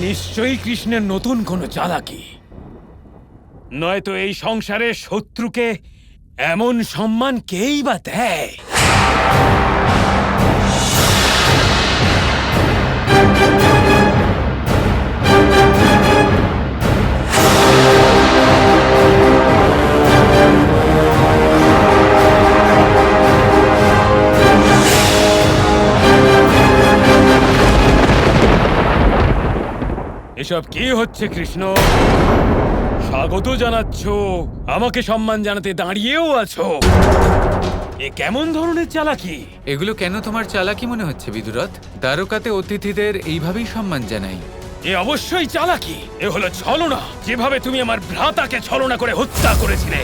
নিশ্চয়ই কৃষ্ণের নতুন কোনো চালাকি, নয়তো এই সংসারের শত্রুকে এমন সম্মান কেই বা দেয়? এসব কি হচ্ছে কৃষ্ণ? স্বাগত জানাচ্ছ, আমাকে সম্মান জানাতে দাঁড়িয়েও আছো, এ কেমন ধরনের চালাকি? এগুলো কেন তোমার চালাকি মনে হচ্ছে বিদুরথ? দ্বারকাতে অতিথিদের এইভাবেই সম্মান জানাই। এ অবশ্যই চালাকি। এ হলো ছলনা, যেভাবে তুমি আমার ভ্রাতাকে ছলনা করে হত্যা করেছিলে।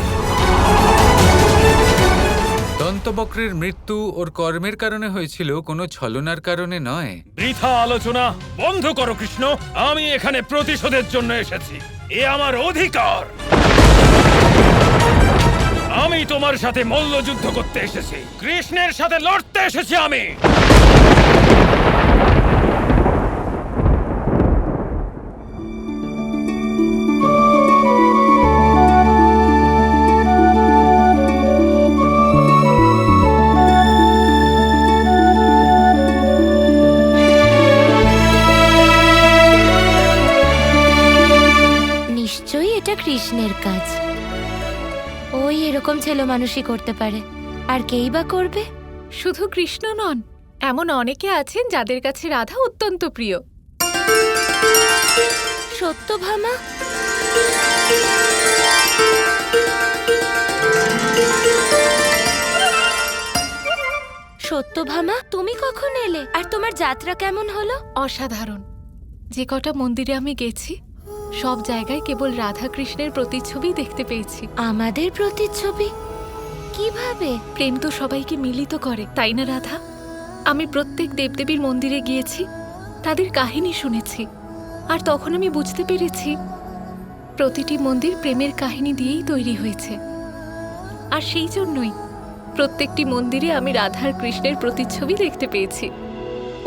দন্তবক্রের মৃত্যু ওর কর্মের কারণে হয়েছিল, কোনো ছলনার কারণে নয়। বৃথা আলোচনা বন্ধ করো কৃষ্ণ। আমি এখানে প্রতিশোধের জন্য এসেছি, এ আমার অধিকার। আমি তোমার সাথে মল্লযুদ্ধ করতে এসেছি, কৃষ্ণের সাথে লড়তে এসেছি আমি। নিশ্চয়ই এটা কৃষ্ণের কাজ। ওই এরকম ছেলে মানুষই করতে পারে, আর কেই বা করবে? শুধু কৃষ্ণ নন, এমন অনেকে আছেন যাদের কাছে রাধা অত্যন্ত প্রিয়। সত্যভামা? সত্যভামা, তুমি কখন এলে? আর তোমার যাত্রা কেমন হলো? অসাধারণ। যে কটা মন্দিরে আমি গেছি, সব জায়গায় কেবল রাধা কৃষ্ণের প্রতিচ্ছবি দেখতে পেয়েছি। আমাদের প্রতিচ্ছবি? কিভাবে? প্রেম তো সবাইকে মিলিত করে, তাই না রাধা? আমি প্রত্যেক দেবদেবীর মন্দিরে গিয়েছি, তাদের কাহিনী শুনেছি, আর তখন আমি বুঝতে পেরেছি প্রতিটি মন্দির প্রেমের কাহিনী দিয়েই তৈরি হয়েছে। আর সেই জন্যই প্রত্যেকটি মন্দিরে আমি রাধার কৃষ্ণের প্রতিচ্ছবি দেখতে পেয়েছি।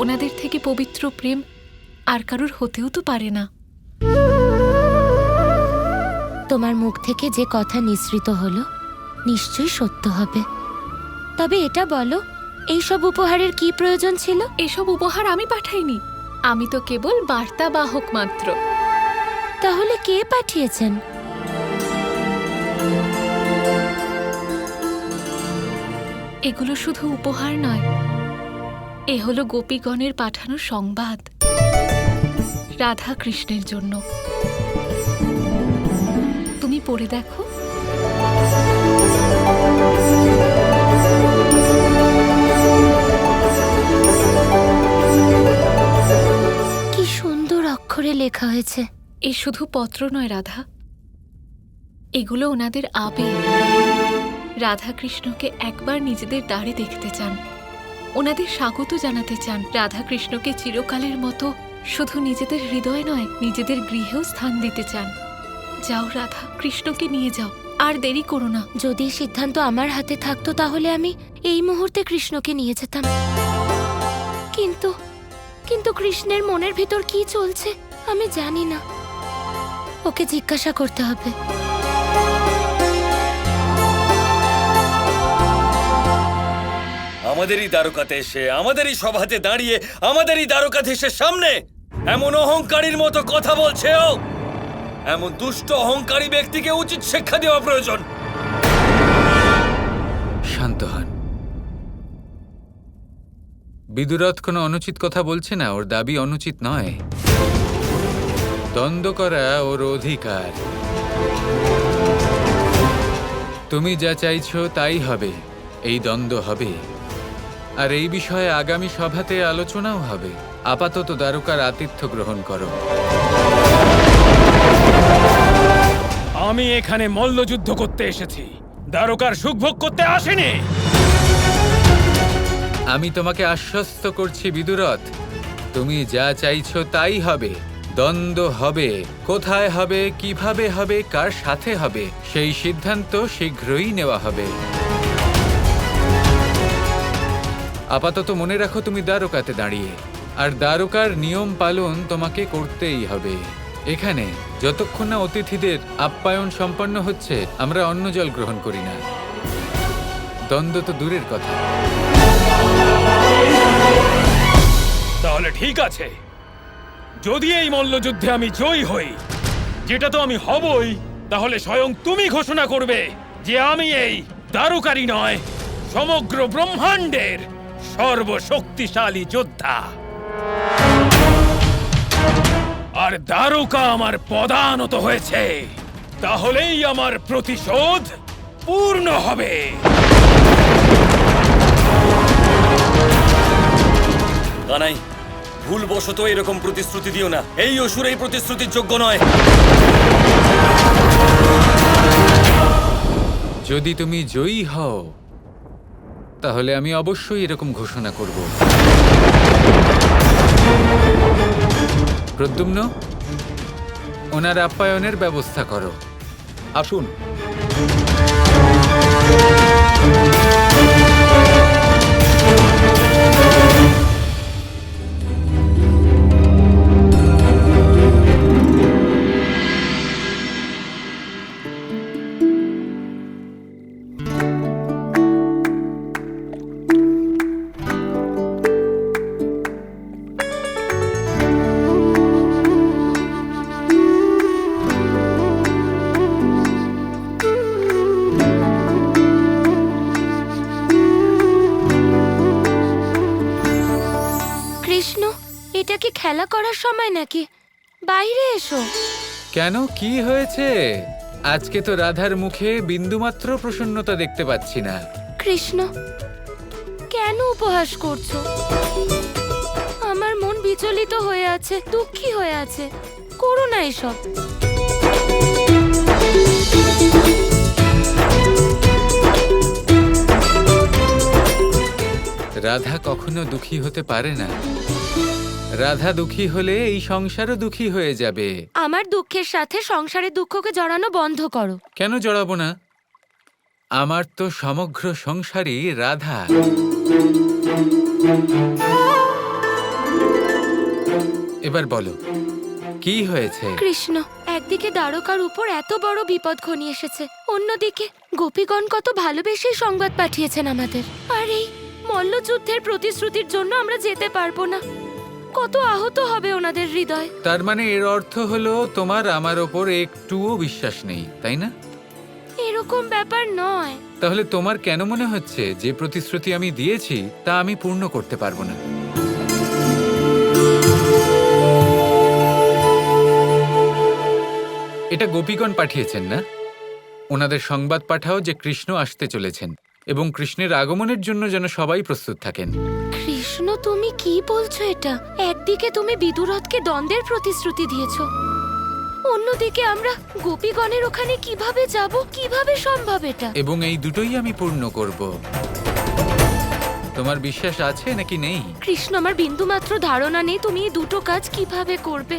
ওনাদের থেকে পবিত্র প্রেম আর কারোর হতেও তো পারে না। তোমার মুখ থেকে যে কথা নিঃসৃত হলো নিশ্চয়ই সত্য হবে। তবে এটা বলো, এইসব উপহারের কি প্রয়োজন ছিল? এসব উপহার আমি পাঠাইনি, আমি তো কেবল বার্তা বাহক মাত্র। তাহলে কে পাঠিয়েছেন? এগুলো শুধু উপহার নয়, এ হলো গোপীগণের পাঠানো সংবাদ রাধা কৃষ্ণের জন্য। তুমি পড়ে দেখো। কি সুন্দর অক্ষরে লেখা হয়েছে। এ শুধু পত্র নয় রাধা, এগুলো ওনাদের আবেগ। রাধা কৃষ্ণকে একবার নিজেদের দ্বারে দেখতে চান, ওনাদের স্বাগত জানাতে চান, রাধা কৃষ্ণকে চিরকালের মতো শুধু নিজেদের হৃদয় নয়, নিজেদের গৃহেও স্থান দিতে চান। যাও রাধা, কৃষ্ণকে নিয়ে যাও, আর দেরি করো না। যদি সিদ্ধান্ত আমার হাতে থাকতো তাহলে আমি এই মুহূর্তে কৃষ্ণকে নিয়ে যেতাম। কিন্তু কিন্তু কৃষ্ণের মনের ভিতর কি চলছে আমি জানি না। ওকে জিজ্ঞাসা করতে হবে। আমাদেরই দ্বারকাতে এসে, আমাদেরই সভাতে দাঁড়িয়ে, আমাদেরই দ্বারকাধীশের সামনে এমন অহংকারীর মতো কথা বলছে ও। এমন দুষ্ট অহংকারী ব্যক্তিকে উচিত শিক্ষা দেওয়া প্রয়োজন। শান্ত হন। বিদুরথ কোনো অনুচিত কথা বলছে না, ওর দাবি অনুচিত নয়। দ্বন্দ্ব করা ওর অধিকার। তুমি যা চাইছো তাই হবে, এই দ্বন্দ্ব হবে, আর এই বিষয়ে আগামী সভাতে আলোচনাও হবে। আপাতত দ্বারকার আতিথ্য গ্রহণ করো। আমি এখানে মল্লযুদ্ধ করতে এসেছি, দ্বারকার সুখভোগ করতে আসিনি। আমি তোমাকে আশ্বস্ত করছি বিদুরথ, তুমি যা চাইছো তাই হবে। দ্বন্দ্ব হবে, কোথায় হবে, কিভাবে হবে, কার সাথে হবে, সেই সিদ্ধান্ত শীঘ্রই নেওয়া হবে। আপাতত মনে রাখো তুমি দ্বারকাতে দাঁড়িয়ে, আর দ্বারকার নিয়ম পালন তোমাকে করতেই হবে। এখানে যতক্ষণ না অতিথিদের আপ্যায়ন সম্পন্ন হচ্ছে আমরা অন্ন জল গ্রহণ করি না। দ্বন্দ্ব তো দূরের কথা। তাহলে ঠিক আছে, যদি এই মল্লযুদ্ধে আমি জয়ী হই, যেটা তো আমি হবই, তাহলে স্বয়ং তুমি ঘোষণা করবে যে আমি এই দ্বারকারই নয়, সমগ্র ব্রহ্মাণ্ডের সর্বশক্তিশালী যোদ্ধা। আর দ্বারকা আমার পদানত হয়েছে, তাহলেই আমার প্রতিশোধ পূর্ণ হবে। কানাই, ভুলবশত এরকম প্রতিশ্রুতি দিও না। এই অসুর এই প্রতিশ্রুতির যোগ্য নয়। যদি তুমি জয়ী হও তাহলে আমি অবশ্যই এরকম ঘোষণা করব। প্রদ্যুম্ন, ওনার আপ্যায়নের ব্যবস্থা করো। আসুন। কৃষ্ণ, এটা কি খেলা করার সময় নাকি? বাইরে এসো। কেন, কি হয়েছে? আজকে তো রাধার মুখে বিন্দুমাত্র প্রসন্নতা দেখতে পাচ্ছি না। কৃষ্ণ, কেন উপহাস করছো? আমার মন বিচলিত হয়ে আছে, দুঃখী হয়ে আছে। করো না এসব। রাধা কখনো দুঃখী হতে পারে না। রাধা দুঃখী হলে এই সংসারও দুঃখী হয়ে যাবে। আমার দুঃখের সাথে সংসারের দুঃখকে জড়ানো বন্ধ করো। কেন জড়াবো না? আমার তো সমগ্র সংসারই রাধা। এবার বলো, কি হয়েছে? কৃষ্ণ, একদিকে দ্বারকার উপর এত বড় বিপদ ঘনিয়ে এসেছে, অন্যদিকে গোপীগণ কত ভালোবেসেই সংবাদ পাঠিয়েছেন আমাদের। আর এই মল্লযুদ্ধের প্রতিশ্রুতির জন্য আমরা যেতে পারবো না। কত আহত হবে ওনাদের হৃদয়। তার মানে এর অর্থ হলো তোমার আমার ওপর একটুও বিশ্বাস নেই, তাই না? এরকম ব্যাপার নয়। তাহলে তোমার কেন মনে হচ্ছে যে প্রতিশ্রুতি আমি দিয়েছি তা আমি পূর্ণ করতে পারবো না? এটা গোপীগণ পাঠিয়েছেন না? ওনাদের সংবাদ পাঠাও যে কৃষ্ণ আসতে চলেছেন এবং কৃষ্ণের আগমনের জন্য যেন সবাই প্রস্তুত থাকেন। কৃষ্ণ, তুমি কি বলছো এটা? একদিকে তুমি বিদুরথকে দ্বন্দ্বের প্রতিশ্রুতি দিয়েছো, অন্যদিকে আমরা গোপীগণের ওখানে কিভাবে যাব? কিভাবে সম্ভব এটা? এবং এই দুটোই আমি পূর্ণ করব। তোমার বিশ্বাস আছে নাকি নেই? কৃষ্ণ, আমার বিন্দুমাত্র ধারণা নেই তুমি এই দুটো কাজ কিভাবে করবে।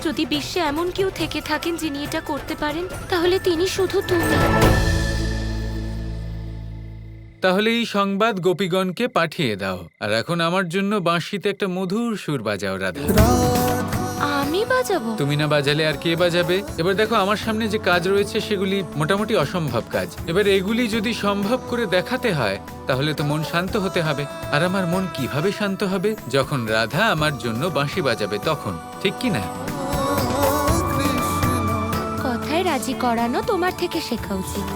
যদি বিশ্বে এমন কেউ থেকে থাকেন যিনি এটা করতে পারেন, তাহলে তিনি শুধু তুমি। তাহলে এই সংবাদ গোপীগণকে পাঠিয়ে দাও। আর এখন আমার জন্য বাঁশিতে একটা মধুর সুর বাজাও রাধা। আমি বাজাবো? তুমি না বাজালে আর কে বাজাবে? এবার দেখো, আমার সামনে যে কাজ রয়েছে সেগুলি মোটামুটি অসম্ভব কাজ। এবার এগুলি যদি সম্ভব করে দেখাতে হয় তাহলে তো মন শান্ত হতে হবে। আর আমার মন কিভাবে শান্ত হবে? যখন রাধা আমার জন্য বাঁশি বাজাবে তখন, ঠিক কি না? কথায় রাজি করানো তোমার থেকে শেখা উচিত।